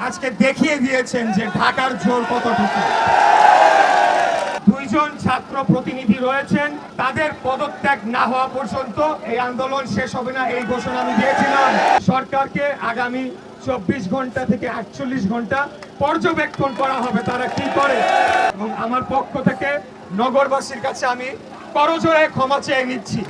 আজকে দেখিয়ে দিয়েছেন যে ঢাকার জোর কতটুকু। দুইজন ছাত্র প্রতিনিধি রয়েছেন, তাদের পদত্যাগ না হওয়া পর্যন্ত এই আন্দোলন শেষ হবে না, এই ঘোষণা আমি দিয়েছিলাম। সরকারকে আগামী 24 ঘন্টা থেকে 48 ঘন্টা পর্যবেক্ষণ করা হবে তারা কি করে, এবং আমার পক্ষ থেকে নগরবাসীর কাছে আমি করজোড়ে ক্ষমা চেয়ে নিচ্ছি।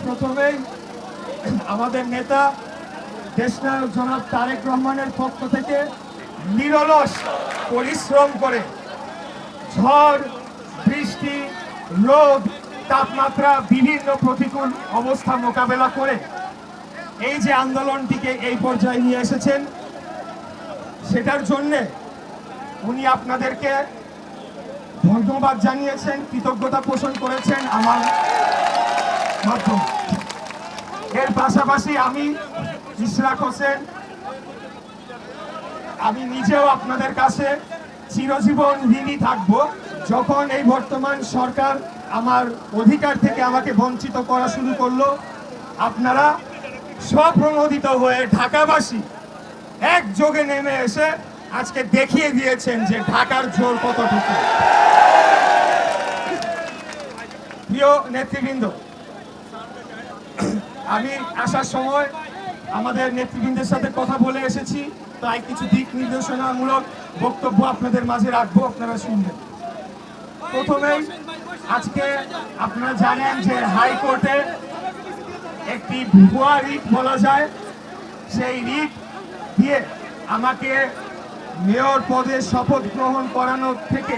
প্রথমেই আমাদের নেতা দেশনায়ক জনাব তারেক রহমানের পক্ষ থেকে নিরলস পরিশ্রম করে ঝড় বৃষ্টি রোদ তাপমাত্রা বিভিন্ন প্রতিকূল অবস্থা মোকাবেলা করে এই যে আন্দোলনটিকে এই পর্যায়ে নিয়ে এসেছেন, সেটার জন্যে উনি আপনাদেরকে ধন্যবাদ জানিয়েছেন, কৃতজ্ঞতা পোষণ করেছেন আমার মাধ্যমে। এর পাশাপাশি আমি ইশরাক হোসেন, আমি নিজেও আপনাদের কাছে চিরজীবন ঋণী থাকব। যখন এই বর্তমান সরকার আমার অধিকার থেকে আমাকে বঞ্চিত করা শুরু করলো, আপনারা স্বপ্রণোদিত হয়ে ঢাকাবাসী একযোগে নেমে এসে আজকে দেখিয়ে দিয়েছেন যে ঢাকার জোর কতটুকু। প্রিয় নেতৃবৃন্দ, আমি আসার সময় আমাদের নেতৃবৃন্দের সাথে কথা বলে এসেছি, তাই কিছু দিক নির্দেশনামূলক বক্তব্য আপনাদের মাঝে রাখবো, আপনারা শুনবেন। প্রথমেই আজকে আপনারা জানেন যে হাইকোর্টে একটি ভুয়া রিট বলা যায়, সেই রিট দিয়ে আমাকে মেয়র পদে শপথ গ্রহণ করানোর থেকে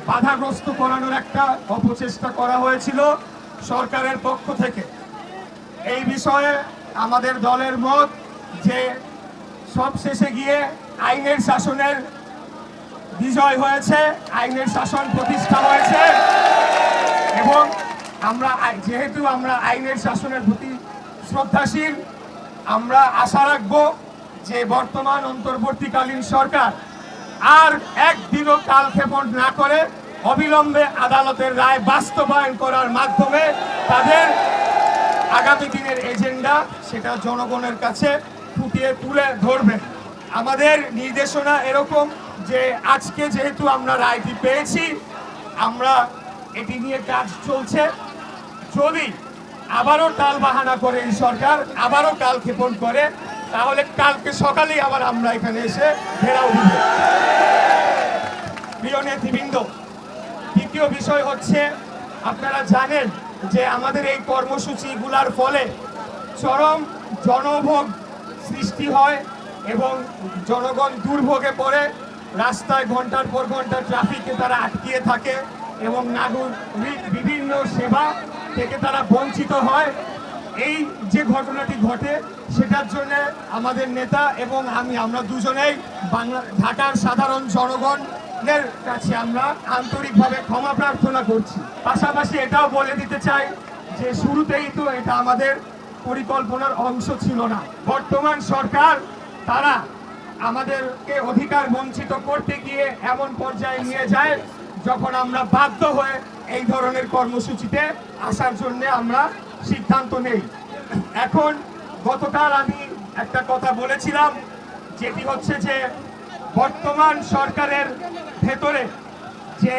বাধাগ্রস্ত করানোর একটা অপচেষ্টা করা হয়েছিল সরকারের পক্ষ থেকে। এই বিষয়ে আমাদের দলের মত যে সবশেষে গিয়ে আইনের শাসনের বিজয় হয়েছে, আইনের শাসন প্রতিষ্ঠা হয়েছে, এবং যেহেতু আমরা আইনের শাসনের প্রতি শ্রদ্ধাশীল, আমরা আশা রাখবো যে বর্তমান অন্তর্বর্তীকালীন সরকার আর একদিনও কালক্ষেপণ না করে অবিলম্বে আদালতের রায় বাস্তবায়ন করার মাধ্যমে তাদের আগামী দিনের এজেন্ডা সেটা জনগণের কাছে ফুটিয়ে তুলে ধরবেন। আমাদের নির্দেশনা এরকম যে আজকে যেহেতু আমরা রায়টি পেয়েছি, আমরা এটি নিয়ে কাজ চলছে। যদি আবারও টালবাহানা করে এই সরকার, আবারও কালক্ষেপণ করে, তাহলে কালকে সকালেই আবার আমরা এখানে এসে ঘেরাও দিব। প্রিয় নেতৃবৃন্দ, দ্বিতীয় বিষয় হচ্ছে, আপনারা জানেন যে আমাদের এই কর্মসূচিগুলোর ফলে চরম জনভোগ সৃষ্টি হয় এবং জনগণ দুর্ভোগে পড়ে, রাস্তায় ঘন্টার পর ঘন্টা ট্রাফিকে তারা আটকিয়ে থাকে এবং নাগরিক বিভিন্ন সেবা থেকে তারা বঞ্চিত হয়। এই যে ঘটনাটি ঘটে, সেটার জন্য আমাদের নেতা এবং আমরা দুজনেই ঢাকার সাধারণ জনগণের কাছে আমরা আন্তরিকভাবে ক্ষমা প্রার্থনা করছি। পাশাপাশি এটাও বলে দিতে চাই যে শুরুতেই তো এটা আমাদের পরিকল্পনার অংশ ছিল না। বর্তমান সরকার তারা আমাদেরকে অধিকার বঞ্চিত করতে গিয়ে এমন পর্যায়ে নিয়ে যায় যখন আমরা বাধ্য হয়ে এই ধরনের কর্মসূচিতে আসার জন্য আমরা সিদ্ধান্ত নেই। এখন গতকাল আমি একটা কথা বলেছিলাম, যেটি হচ্ছে যে বর্তমান সরকারের ভেতরে যে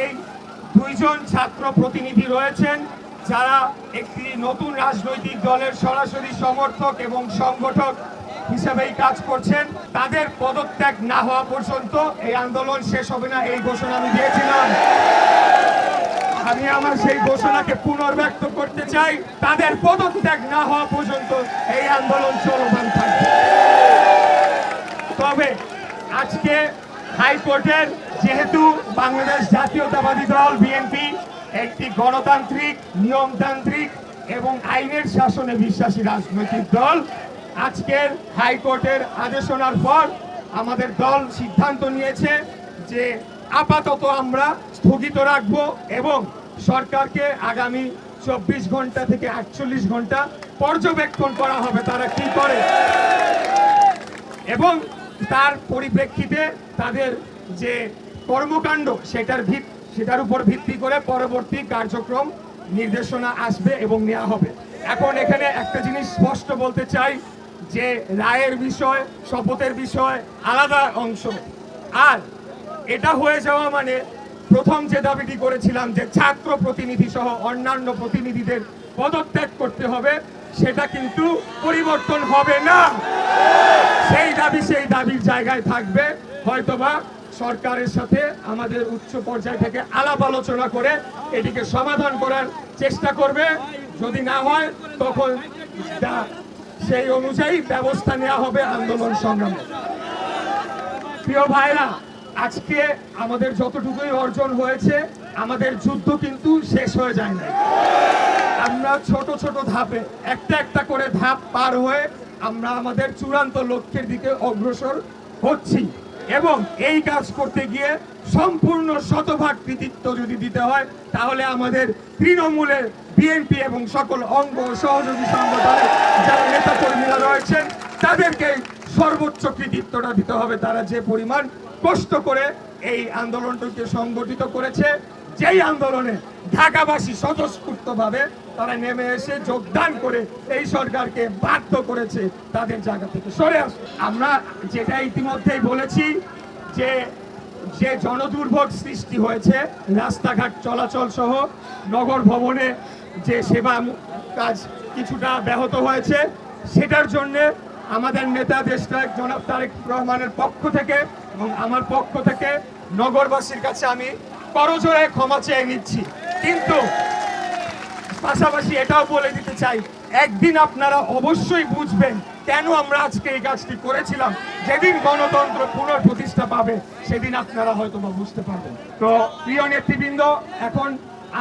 দুইজন ছাত্র প্রতিনিধি রয়েছেন, যারা একটি নতুন রাজনৈতিক দলের সরাসরি সমর্থক এবং সংগঠক হিসেবেই কাজ করছেন, তাদের পদত্যাগ না হওয়া পর্যন্ত এই আন্দোলন শেষ হবে না, এই ঘোষণা আমি দিয়েছিলাম। আমি আমার সেই ঘোষণাকে পুনর্ব্যক্ত করতে চাই, তাদের পদত্যাগ না হওয়া পর্যন্ত এই আন্দোলন চলমান থাকবে। তবে আজকে হাইকোর্টের, যেহেতু বাংলাদেশ জাতীয়তাবাদী দল বিএনপি একটি গণতান্ত্রিক, নিয়মতান্ত্রিক এবং আইনের শাসনে বিশ্বাসী রাজনৈতিক দল, আজকের হাইকোর্টের আদেশনার পর আমাদের দল সিদ্ধান্ত নিয়েছে যে আপাতত আমরা স্থগিত রাখবো এবং সরকারকে আগামী 24 ঘন্টা থেকে 48 ঘন্টা পর্যবেক্ষণ করা হবে তারা কি করে, এবং তার পরিপ্রেক্ষিতে তাদের যে কর্মকাণ্ড সেটার উপর ভিত্তি করে পরবর্তী কার্যক্রম নির্দেশনা আসবে এবং নেওয়া হবে। এখন এখানে একটা জিনিস স্পষ্ট বলতে চাই যে রায়ের বিষয়, শপথের বিষয় আলাদা অংশ, আর এটা হয়ে যাওয়া মানে প্রথম যে দাবিটি করেছিলাম যে ছাত্র প্রতিনিধি সহ অন্যান্য প্রতিনিধিদের পদত্যাগ করতে হবে, সেটা কিন্তু পরিবর্তন হবে না। সেই দাবির জায়গায় থাকবে। হয়তোবা সরকারের সাথে আমাদের উচ্চ পর্যায় থেকে আলাপ আলোচনা করে এটিকে সমাধান করার চেষ্টা করবে। যদি না হয় তখন সেই অনুযায়ী ব্যবস্থা নেওয়া হবে আন্দোলন সংগ্রামে। প্রিয় ভাইরা, আজকে আমাদের যতটুকুই অর্জন হয়েছে, আমাদের যুদ্ধ কিন্তু শেষ হয়ে যায় না। আমরা ছোট ছোট ধাপে একটা একটা করে ধাপ পার হয়ে আমরা আমাদের চূড়ান্ত লক্ষ্যের দিকে অগ্রসর হচ্ছি, এবং এই কাজ করতে গিয়ে সম্পূর্ণ শতভাগ কৃতিত্ব যদি দিতে হয় তাহলে আমাদের তৃণমূলের বিএনপি এবং সকল অঙ্গ সহযোগী সংগঠনের যারা নেতা কর্মীরা রয়েছেন তাদেরকে সর্বোচ্চ কৃতিত্বটা দিতে হবে। তারা যে পরিমাণ কষ্ট করে এই আন্দোলনটিকে সংগঠিত করেছে, যেই আন্দোলনে ঢাকাবাসী স্বতঃস্ফূর্তভাবে তারা নেমে এসে যোগদান করে এই সরকারকে বাধ্য করেছে তাদের জায়গা থেকে সরে আসে। আমরা যেটা ইতিমধ্যেই বলেছি যে যে জনদুর্ভোগ সৃষ্টি হয়েছে, রাস্তাঘাট চলাচল সহ নগর ভবনে যে সেবা কাজ কিছুটা ব্যাহত হয়েছে, সেটার জন্য আমাদের নেতা দেশনায়ক জনাব তারেক রহমানের পক্ষ থেকে এবং আমার পক্ষ থেকে নগরবাসীর কাছে আমি করজোড়ে ক্ষমা চেয়ে নিচ্ছি। কিন্তু পাশাপাশি এটাও বলে দিতে চাই, একদিন আপনারা অবশ্যই বুঝবেন কেন আমরা আজকে এই কাজটি করেছিলাম। যেদিন গণতন্ত্র পুনঃপ্রতিষ্ঠা পাবে সেদিন আপনারা হয়তো বা বুঝতে পারবেন। তো প্রিয় নেতৃবৃন্দ, এখন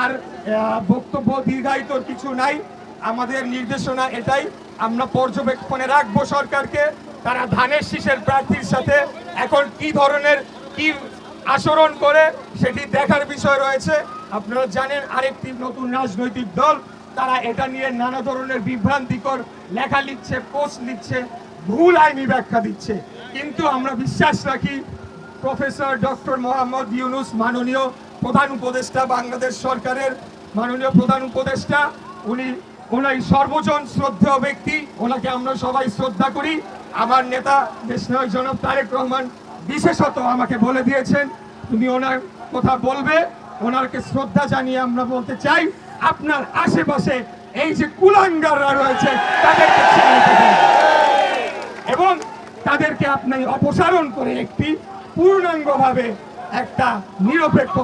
আর বক্তব্য দীর্ঘায়িতর কিছু নাই। আমাদের নির্দেশনা এটাই, আমরা পর্যবেক্ষণে রাখবো সরকারকে, তারা ধানের শীষের প্রার্থীর সাথে এখন কি ধরনের কি আচরণ করে সেটি দেখার বিষয় রয়েছে। আপনারা জানেন আরেকটি নতুন রাজনৈতিক দল, তারা এটা নিয়ে নানা ধরনের বিভ্রান্তিকর লেখা লিখছে, পোস্ট লিখছে, ভুল আইনি ব্যাখ্যা দিচ্ছে। কিন্তু আমরা বিশ্বাস রাখি প্রফেসর ডক্টর মোহাম্মদ ইউনূস, মাননীয় প্রধান উপদেষ্টা, বাংলাদেশ সরকারের মাননীয় প্রধান উপদেষ্টা, উনি সর্বজন শ্রদ্ধেয় ব্যক্তি, ওনাকে আমরা সবাই শ্রদ্ধা করি। আমার নেতা দেশনায়ক জনাব তারেক রহমান বিশেষত আমাকে বলে দিয়েছেন তুমি ওনার কথা বলবে। ওনাকে শ্রদ্ধা জানিয়ে আমরা বলতে চাই, আপনার আশেপাশে এই যে কুলাঙ্গাররা রয়েছে তাদেরকে এবং তাদেরকে আপনি অপসারণ করে একটি পূর্ণাঙ্গভাবে একটা নিরপেক্ষ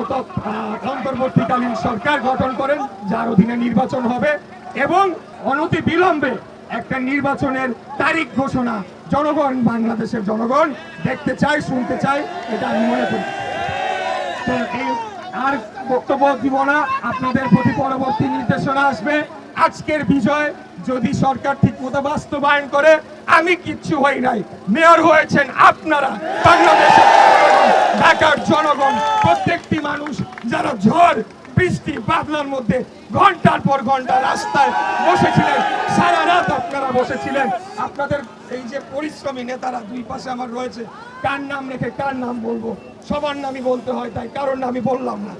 অন্তর্বর্তীকালীন সরকার গঠন করেন, যার অধীনে নির্বাচন হবে, এবং অনতি বিলম্বে একটা নির্বাচনের তারিখ ঘোষণা জনগণ, বাংলাদেশের জনগণ দেখতে চায়, শুনতে চায়, এটা আমি মনে করি। তো এই আর বক্তব্য দিব না, আপনাদের প্রতি পরবর্তী নির্দেশনা আসবে। আজকের বিজয় যদি সরকার ঠিক মতো বাস্তবায়ন করে, আমি কিচ্ছু হই নাই, মেয়র হয়েছেন আপনারা, বাংলাদেশের ঢাকার জনগণ, প্রত্যেকটি মানুষ যারা ঝড় বৃষ্টি বাদলার মধ্যে ঘন্টার পর ঘন্টা রাস্তায় বসেছিলেন, সারা রাত আপনারা বসেছিলেন। আপনাদের এই যে পরিশ্রমী নেতারা দুই পাশে আমার রয়েছে, কার নাম রেখে কার নাম বলবো, সবার নামই বলতে হয়, তাই কারোর নামই বললাম না।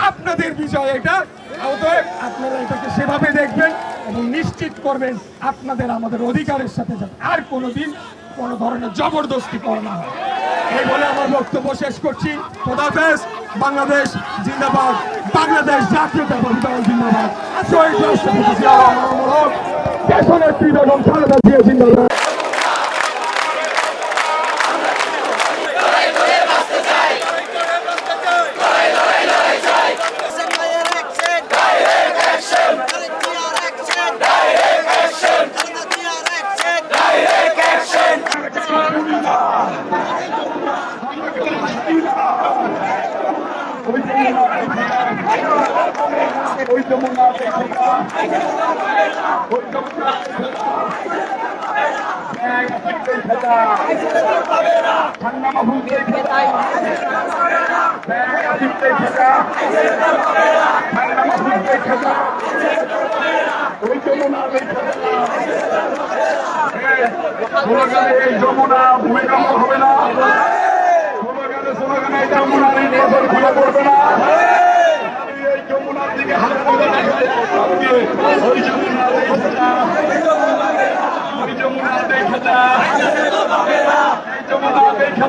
আপনাদের বিষয় এটা, অতএব আপনারা এটাকে সেভাবে দেখবেন এবং নিশ্চিত করবেন আপনাদের আমাদের অধিকারের সাথে যাতে আর কোনোদিন কোনো ধরনের জবরদস্তি করা না হয়। এই বলে আমার বক্তব্য শেষ করছি। খোদা হাফেজ। বাংলাদেশ জিন্দাবাদ, বাংলাদেশ জাতীয়তাবাদী দল জিন্দাবাদ, শহীদ রাষ্ট্রপতি জিয়া রহমান, দেশনেত্রী বেগম খালেদা জিয়া জিন্দাবাদ। ওই তো মনে আছে ঠান্ডা মাহবুবকে ঠান্ডা মাহবুবকে ঠান্ডা ওই যমুনা এই যমুনা ভূমিকম্প হবে না স্লোগানে যমুনার নির্বাচন খুলে পড়বে না এই যমুনার দিকে হাত তুলে ওই যমুনা ওই যমুনা দেখে যমুনা দেখে